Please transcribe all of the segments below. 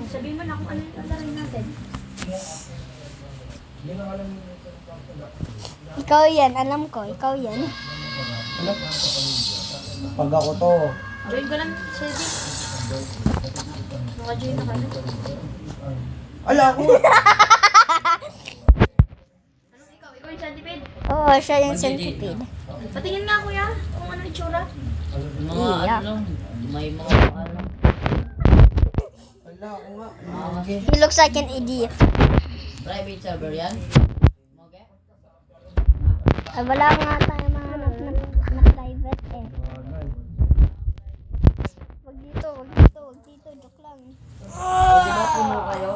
Sabihin mo na kung ano yung lalaroin natin. Ikaw yan, alam ko. Ikaw yan. Ano? Pag ako to. Join ko lang, Sedi. Naka-join na ka na. Ala ako. Anong ikaw? Ikaw yung centipede? Oo, siya yung centipede. Patingin nga kuya kung ano yung itsura. Mga Iya. ano, may mga ano. Ala ako nga. He looks like an idiot. Private server yan? Okay? Ay, wala nga tayo mahanap na private eh. Wag dito, wag dito, wag dito. Joke lang. Di ba puno kayo?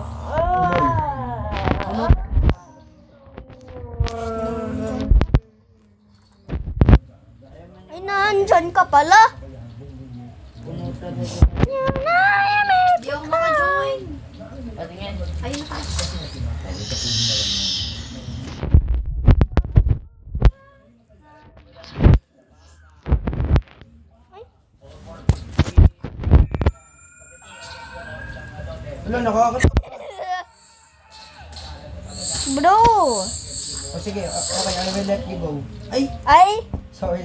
Ay, nandyan ka pala. Puno talaga. Di ako maka-join. Patingin. Ayun na ka. Ala, nakakatawa. Bro. O sige, okay, I will let you go. Ay! Ay, Sorry.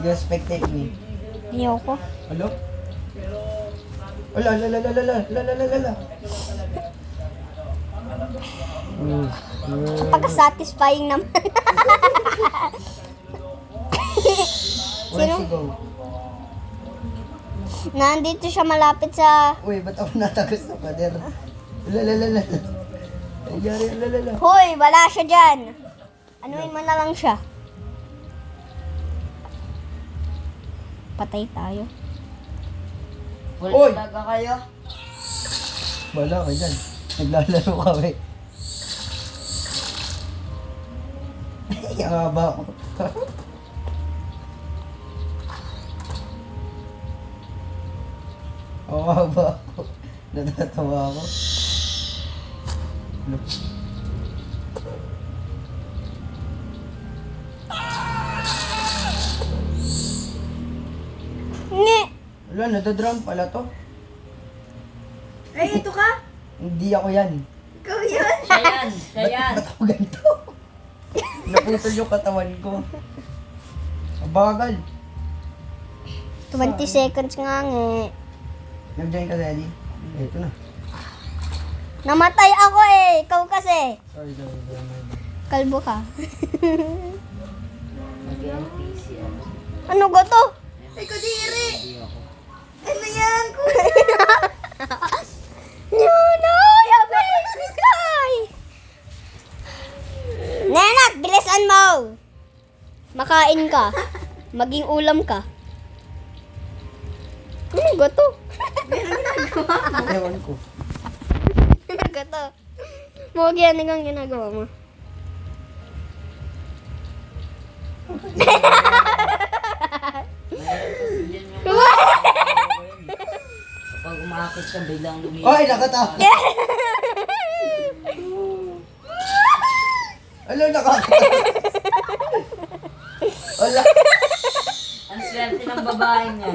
You spectate me. ayoko. Hello? Ala, la. Pagka-satisfying naman. Where's she go? Nandito siya malapit sa... Uy, ba't ako natagos sa pader? La. Nangyari, la. Hoy, wala siya dyan. Anuin mo na lang siya. Patay tayo. Full Oy! talaga kayo? Wala ka dyan. Naglalaro kami. Ang haba ko. Ang haba ko. Natatawa ako. Nge! Wala, nadadrown pala to. Ay, ito ka? Hindi ako yan. Ikaw yun. Siya yan! Siya yan! Ba't ako ganito? Naputol yung katawan ko. Ang bagal. 20 seconds nga nge. Nag-join ka, Daddy? Ito na. Namatay ako eh. Ikaw kasi. Sorry. Kalbo ka. Mag-NPC ano? Ano ba to? Ikaw diri. Hindi ako. Ano yan? No, yabilis ni Kai. Nenak, bilisan mo. Makain ka. Maging ulam ka. Ano ba to? Ewan ko. Ano ba to? Huwag yan ang ginagawa mo. Pag umakit ka, biglang lumiit. Oy, nakatawa. Ano, nakakatawa? Wala. Ang swerte ng babae niya.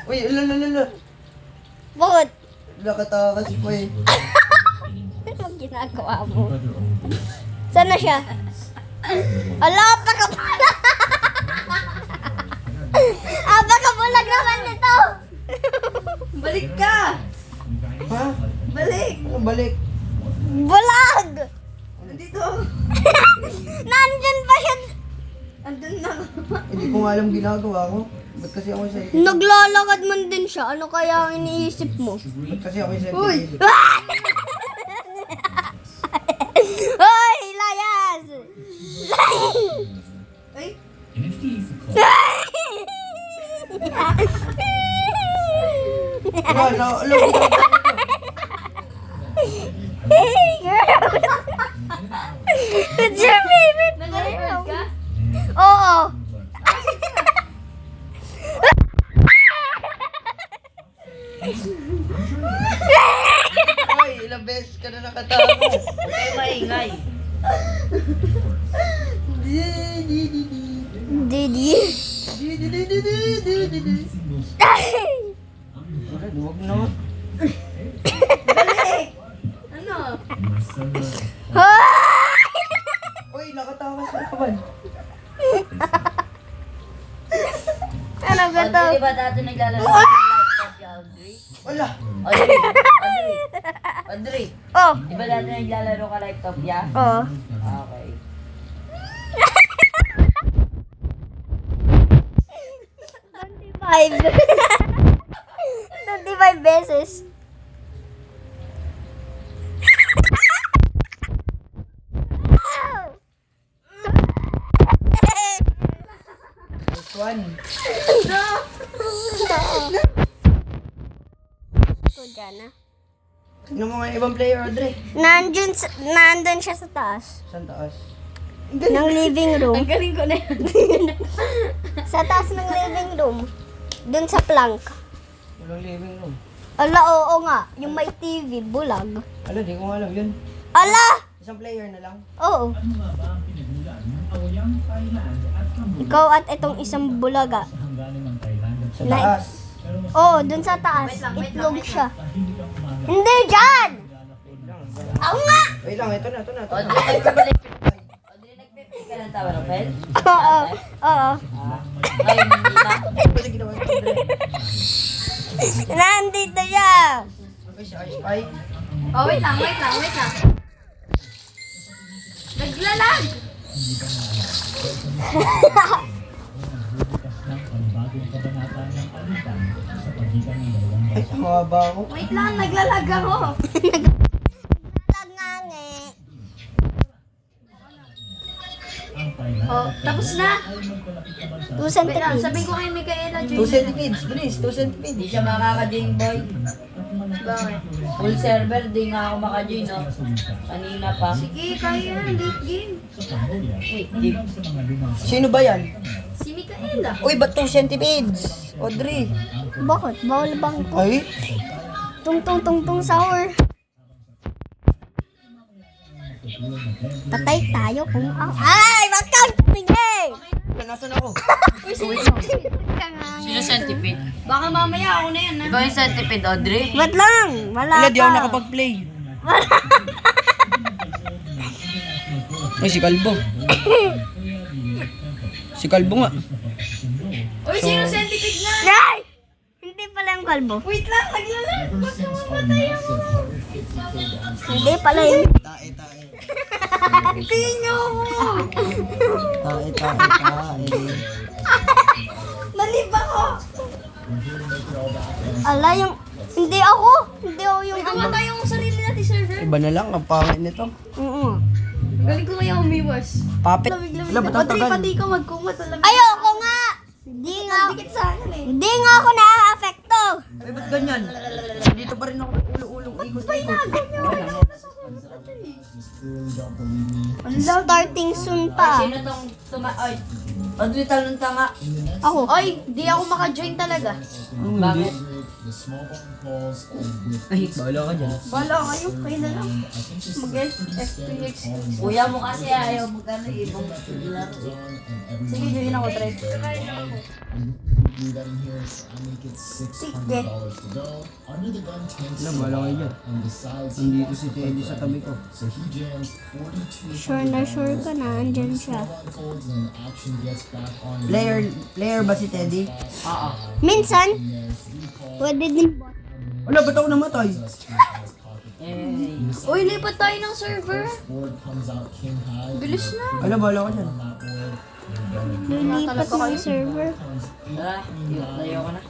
Uy, ala. Bakit? Nakatawa kasi po eh. Ano ginagawa mo? Saan na siya? Ala, pakabulag! Pakabulag naman nito! Balik ka. Ha? Balik. Ano balik? Bulag! Nandito. Nandyan pa siya! Andun na. Hindi ko nga alam ginagawa ko. Ba't kasi ako sa Naglalakad man din siya. Ano kaya ang iniisip mo? Ba't kasi ako sa Uy! Hoy! Layas! Ay. Wala, alam ko. Hey, girl! It's your favorite Nag-record ka? Oo. Ay, ilang beses ka na nakatawa. Huwag kayo maingay. Didi. Huwag na. Balik! Ano? Uy, nakatakas na naman. Ano ba to? Audrey, di ba dati naglalaro ng laptop ya, Audrey? Wala. Audrey, Audrey, Audrey, Oh, di ba dati naglalaro ka laptop ya? oh. Okay. 25. 25 beses. First one. Ito dyan, ah. Tingnan mo nga yung ibang player, Audrey. Nandun siya sa taas. Saan taas? Ng living room. Ang galing ko na yun. Sa taas ng living room. Dun sa plank. Walang living room. Ala, oo nga. Yung may TV, bulag. Ala, di ko nga alam yun. Ala! Isang player na lang. Oo. Ikaw at itong isang bulaga. Sa taas. Oo, dun sa taas. Itlog siya. Hindi, dyan! Ako nga! Wait lang, ito na. Audrey, nagpipick. Audrey, nagpipick ka ng tower of hell? Oo, oo. Ngayon, hindi na. Pwede ginawa ito, Audrey. Nandito siya! Uy, si Ice Spy. Oh, wait lang. Naglalag! Ay, mababa ako. Wait lang, naglalag ako. Langange. Oh, tapos na. 2 Wait lang, centipedes. sabihin ko kay Micaela, 2 Joy. centipedes, bilis, 2 Hindi centipedes. siya makaka-join, boy. Bakit? Full server, di nga ako maka-join, no? Kanina pa. Sige, kaya yan. Late game. Wait, di. Sino ba yan? Si Micaela. Uy, ba't 2 centipedes? Audrey. Bakit? Bawal bang to? Ay, Tung sahur. Tatay tayo kung ang... Ay! Wag kang tumingin! nasaan ako? Sino centipede? Baka mamaya ako na yan, ha? Ikaw yung centipede, Audrey? Wait lang! Wala Wala, di ako pa. nakapag-play. Ay, si Kalbo. Si Kalbo nga. Uy, sino centipede na? Ay! Hindi pala yung kalbo. Wait lang, naglalag. Ba't namamatay ako? Hindi pala yung... Tae, tae. Tingin niyo ako. Tae, tae, tae. Nalib ako. Ala yung... Hindi ako! Hindi ako yung... Ikaw ba tayo ang sarili natin, server? Iba na lang, ang pangit nito. Oo. Galing ko kaya umiwas. Papit. Lamig-lamig Wala, na. ba't ang Audrey, tagal? pati ikaw magkungat na lamig. Ayoko nga! Hindi nga... Dikit sa akin eh. Hindi nga ako na-affecto! Ay, ba't ganyan? Dito pa rin ako ulo-ulong ikot-ikot. Starting soon pa. Sino tong Ay, Audrey, talong tanga. Ako. Oy, di ako maka-join talaga. Bakit? Ay, bahala ka dyan. Bala kayo, kayo na lang. Mag-FPX. Kuya mo kasi ayaw magkano ibang laro eh. Sige, join ako, try. Sige. Alam, bahala kayo dyan. Nandito si Teddy sa tabi ko. Sure na sure ka na, andyan siya. Player ba si Teddy? Oo. Minsan, pwede din bot. Wala, ba't ako namatay? Eh, Uy, lipat tayo ng server. Bilis na. Alam, bahala ka dyan. Lilipat ng server. tara, tayo ko na.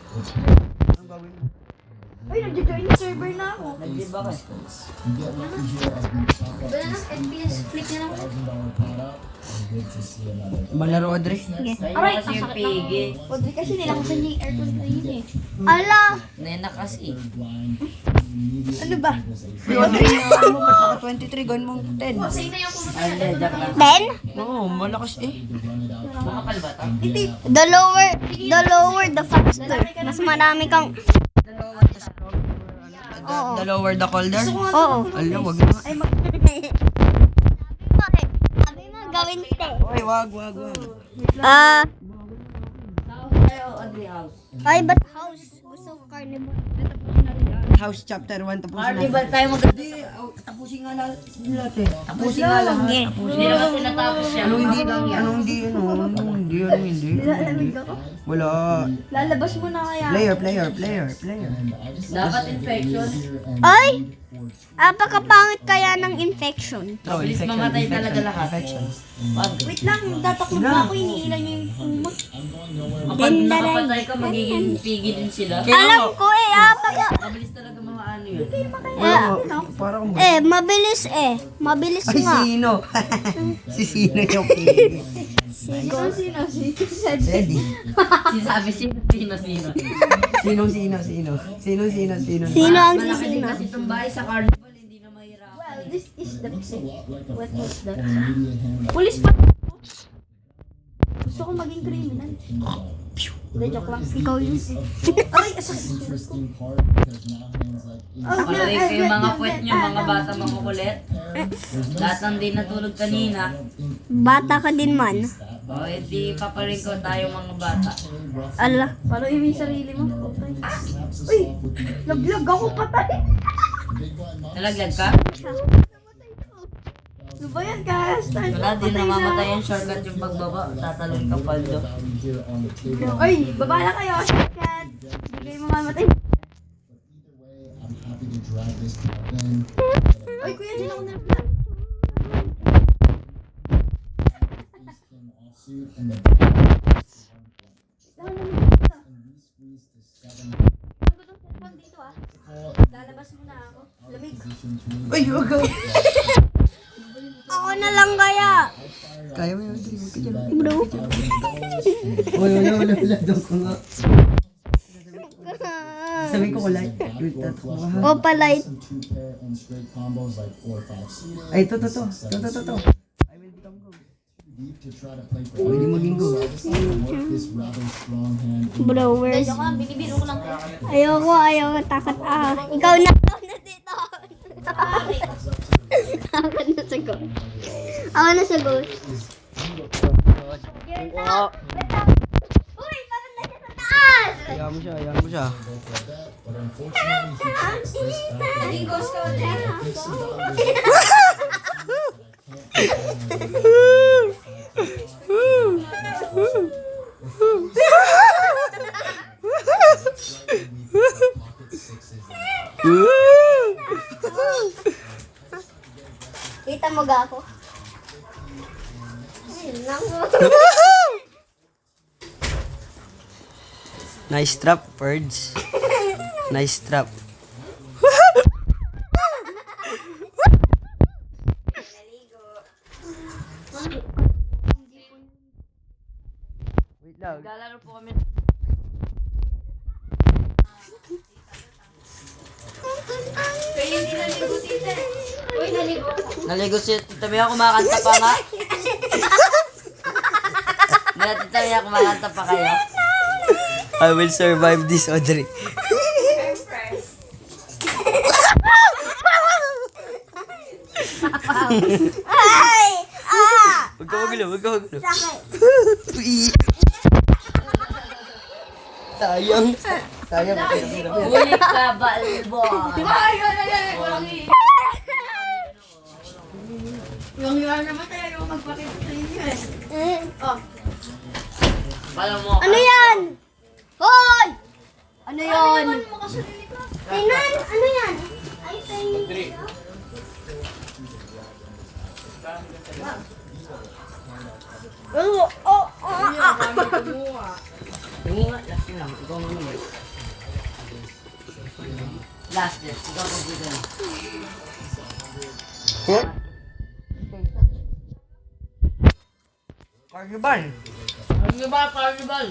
Uy, nag-join na server na ako. Nag-live ako eh. Iba na lang, FPS. Click na lang. Malaro, Audrey. Tayo Aray, kasi yung ang sakit PG. Audrey, kasi nilakasan niya yung aircon kanina eh. Ala! Nena kasi. Ano ba? Audrey, ano mo, ba't naka 23, gawin mong 10? Sa'yo na yung pumunta. Ay, hindi, joke lang. Then, Oo, malakas eh. Makapal ba ito? the lower, the faster. Mas marami kang... The lower the colder? Oo. Alam, wag na. Sabi mo gawin te. Uy, wag. Audrey House. Ay, ba't house? Gusto ko carnival. House chapter 1 tapusin natin. Carnival tayo mag- Hindi, tapusin nga lahat eh. Tapusin nga lahat. Okay. Hindi naman tinatapos yan. Anong hindi lang yan? Anong hindi? Wala. Lalabas mo na kaya. Player. Dapat infection. Ay! Apakapangit kaya ng infection. Mabilis mamatay talaga lahat. Wait lang, tatakbo pa ako, iniilan niyo yung kumot. Kapag nakapatay ka, magiging pigi din sila. Alam ko Mabilis talaga mga ano yun. Para kung mabilis Mabilis Ay, nga. sino? Si sino yung pili? Sino? Sedi. Sinabi sino. Sino ang Malaki din sisino? kasi itong bahay sa carnival, hindi na mahirapan. This is the what was that? Police. Police pa. Gusto ko maging criminal. Hindi, joke lang. Ikaw yun. Aray, Interesting part because now hands like Patuloy ko yung mga puwet nyo, mga bata makukulit. Lahat ng di natulog kanina. Bata ka din man. O, edi paparin ko tayo mga bata. Ala. Paano yung sarili mo? Uy! Naglag ako patay! Nalaglag ka? Ano ba yan, guys? Wala, di namamatay yung shortcut yung pagbaba. Tatalon ka paldo. here on the table. Uy! Baba na kayo! Shotgun! Hindi kayo mamamatay. Either way, I'm happy to drag this in. Uy, kuya, dyan ako na. Came offsuit and the and we squeezed to 7 Dito ah. call Lalabas mo na ako. Lamig. position to win. Ay, wag ka. Ako na lang kaya. Kaya mo yung dream ka dyan. Bro. Wala. Doon ko nga. Sabi ko kulay. Wait, tatakbo ka ha. Opalite. Some 2-pair and straight combos like 4-5 Ay, to. I will become go. deep to try to play for Pwede maging go. I decided to work this rather strong hand in Bro, where's... Binibiro ko lang. Ayoko. Takot Ikaw na dito. Ako na sa ghost. Uy, bakit na siya sa taas? Hayaan mo siya. but unfortunately he takes this back Naging ghost ka ulit. pocket sixes Kita mo ga ako? Ayun lang. Nice trap, birds. Nice trap. Wait lang. Lalaro po kami. Naligo si Tita Mia, kumakanta pa nga. Maya, Tita Mia, kumakanta pa kayo. I will survive this, Audrey. Ay! Wag ka magulo. Sakit. Uy. Sayang. Ulit ka, balbo. Paano mo? Ano yan? Hoy! Ano yan? Tingnan, ano yan? Ay, tingnan. Tingin nga, last yun lang. Ikaw mo naman. Last yes, ikaw mo dito. Carnival. Carnival.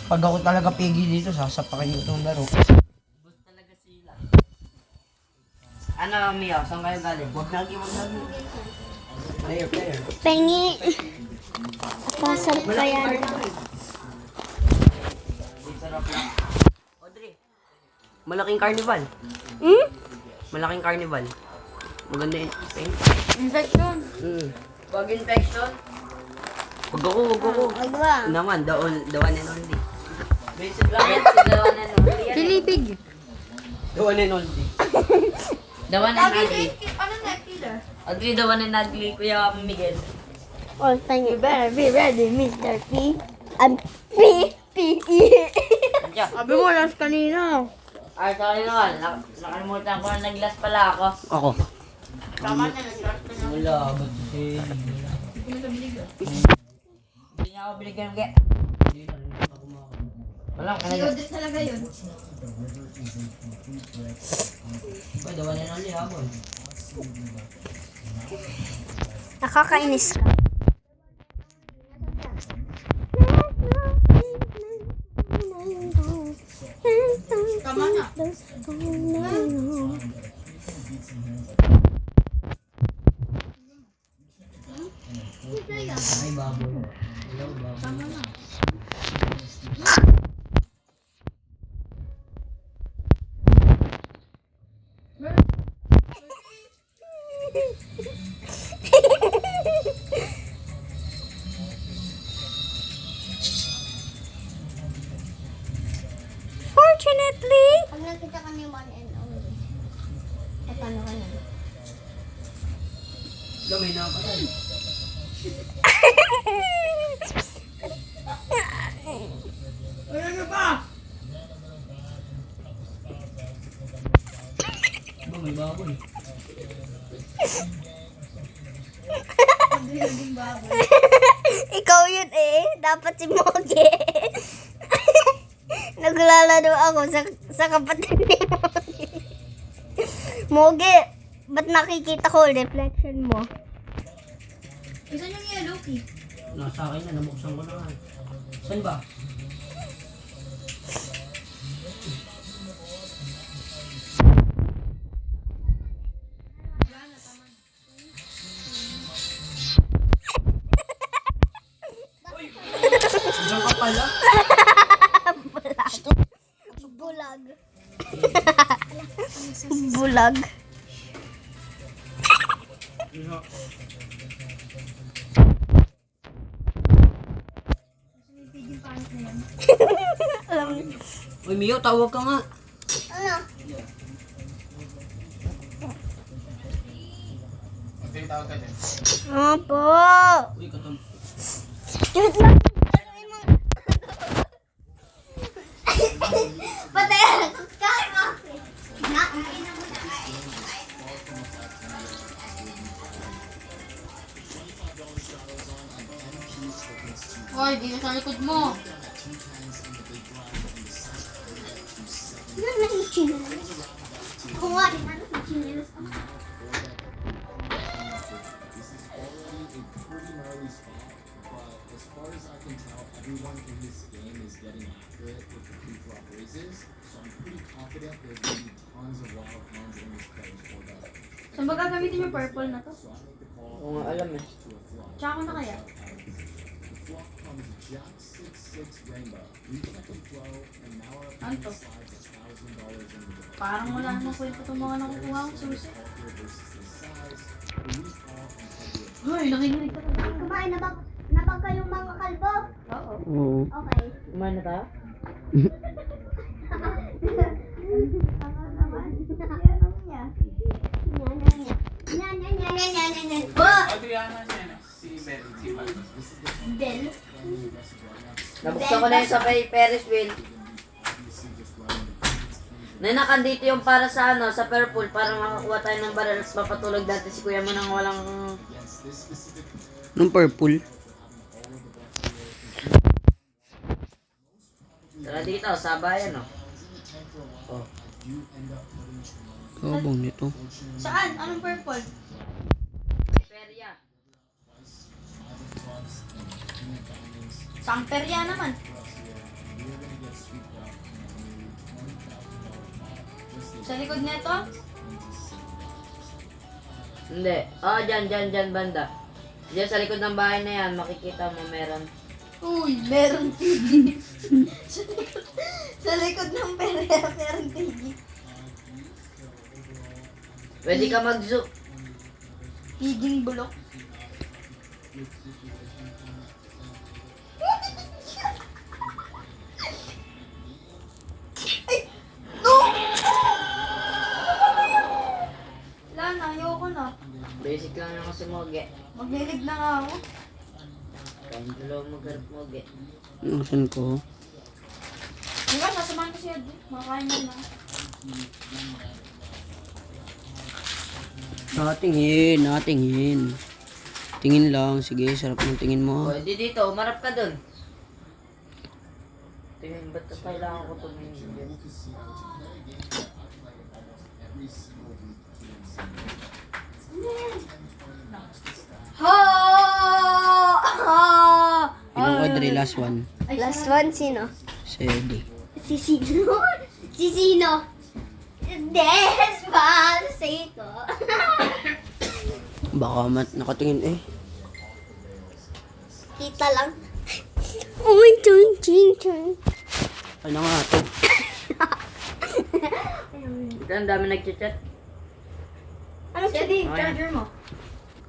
Pag ako talaga pigi dito, sasapakin ko itong laro. Bus talaga sila. Ano, Mio? Saan kayo galing? Wag lagi. Player. Pengi. Pasar pa yan. Sarap lang. Audrey. Malaking carnival. Hmm? Malaking carnival. Maganda yun. Infection. Mm. Pag infection, Huwag ako, huwag ako. Wag ba? Naman, the one and only. Basic lang yan, sigawan na no. Pilipig. The one and only. The one and ugly. Ano na, killer? Ugly, the one and ugly, Kuya Miguel. All time you better be ready, Mr. P. I'm P-E. Andiyan. Sabi mo, last kanina. Ay, sorry naman. Nakalimutan ko na nag-last pala ako. Ako. Tama na, nag-start ka na. Wala, ba't kasi... Hindi niya ako binigyan ng wala, kanina. Audit talaga yun. Ay, the one and only ako. Nakakainis ka. Tama na. Ay, baboy. Hello, baboy. Tama na. Fortunately, pag nakita ka ni one and only, paano ka na? Gamay na ako. Ano ba? Gamay baboy. Ikaw yun eh. Dapat si Mogi. Naglalaro ako sa kapatid ni Mogi. Mogi, ba't nakikita ko reflection mo? Isa yung yellow key. Nasa akin na, nabuksan ko na nga. Saan ba? Diyan ka pala? Bulag. Bulag. Alam mo. Uy, Mio, tawag ka nga. Ano? Opo. Uy, katam. Cute lang. Patay ako. Kain mo. Hoy, di na sa likod mo. Ano na yung chinelas? Ako nga rin, ano yung chinelas? Saan ba gagamitin yung purple na to? Oo nga, alam eh. Tsaka na kaya? Ano to? Parang wala namang kwento itong mga nakukuha kong susi. Hoy, nakikinig ka talaga. Kumain na ba kayong mga kalbo? Oo. Oo. Okay. Kumain na tayo? Tama naman. Ano niya? Yan. Bell. Nabuksan ko na yun sa Ferris wheel. Nanakan dito yung para sa ano, sa purple, para makakuha tayo ng barrel at papatulog dati si kuya mo nang walang... Nung purple? Tara dito, sa bayan oh. Oh. Kabong nito. Saan? Anong purple? Peria. Samperia naman. Sa likod nito? Hindi. Oh, dyan, banda. Diyan sa likod ng bahay na yan, makikita mo meron. Uy, meron TV. sa likod ng Perea, meron TV. Pwede ka mag-zoom. Higing bulok. Moge. Maglilig na nga ako. Kayong dalawa magharap Moge. Nasaan ko? Diba, sasamahan ko si Ed. Makakain mo na. Natingin. Tingin lang. Sige, sarap ng tingin mo. O, di dito, umarap ka dun. Tingin, ba't kailangan ko tumingin dyan? Ha! Ibang Audrey, last one. Last one, sino? Si Eddie. Si sino? Si sino? Despacito. Baka nakatingin eh. Kita lang. Uy, chung, chung, chung. Ano nga ito? Ito, ang dami nagchat-chat. Anong Eddie, chin? charger mo.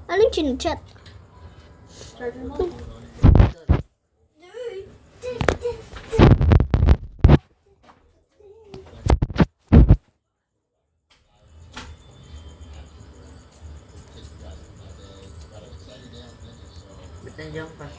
Anong chin-chat? Charger mo. Ba't nandiyan pa?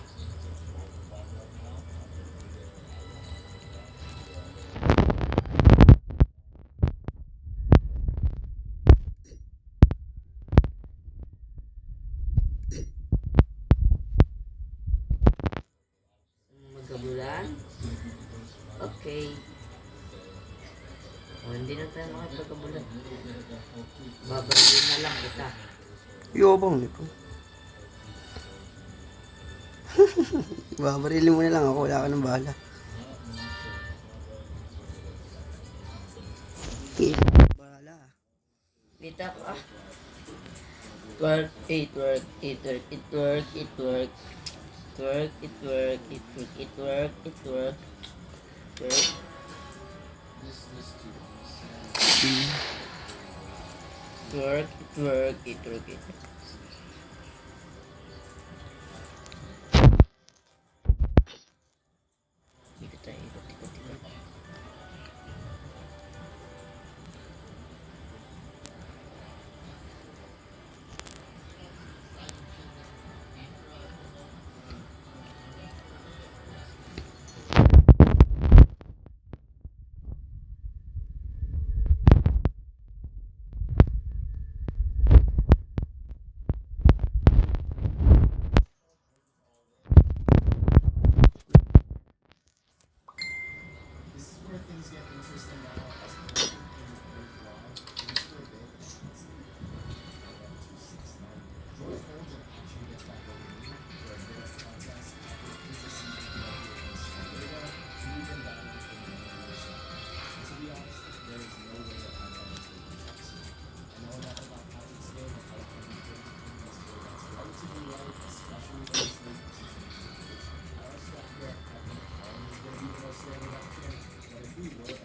Magkabulan? Okay. O, hindi na tayo makapagkabulan. Babarilin na lang kita. Yobang nito. Babarilin mo na lang ako. Wala ka nang bahala. Bahala. Dito ako ah. Twerk, it work, it work, it work, it work. Twerk, it work, it work, it work, it work. Twerk. Twerk, it work, it work, it work. Ikot tayo, ikot, ikot, ikot.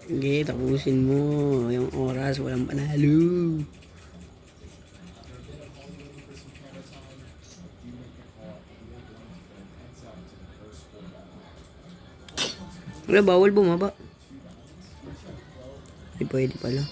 Sige, tapusin mo. Yung oras, walang panalo. Wala, bawal bumaba. Ay, pwede pala.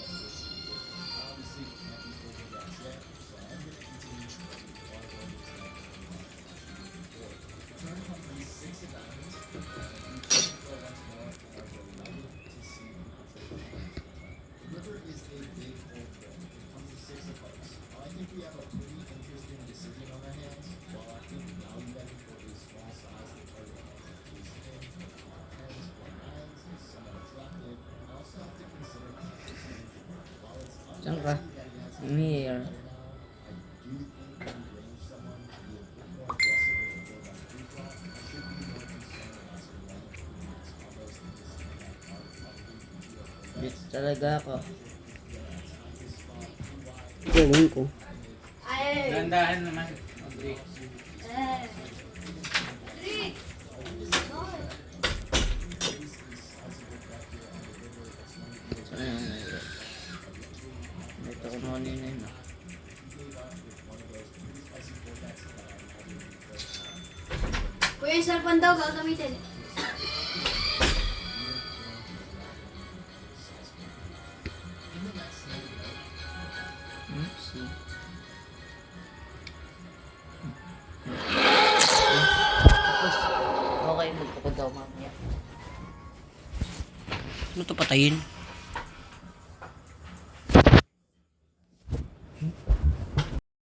Saan ka? I'm here. Dito talaga ako. Gawin ko. Dandahan naman, Audrey. Dito ko muna yun. Kuya, yung cellphone daw, gagamitin. Oopsie. daw mamaya. Ano to patayin?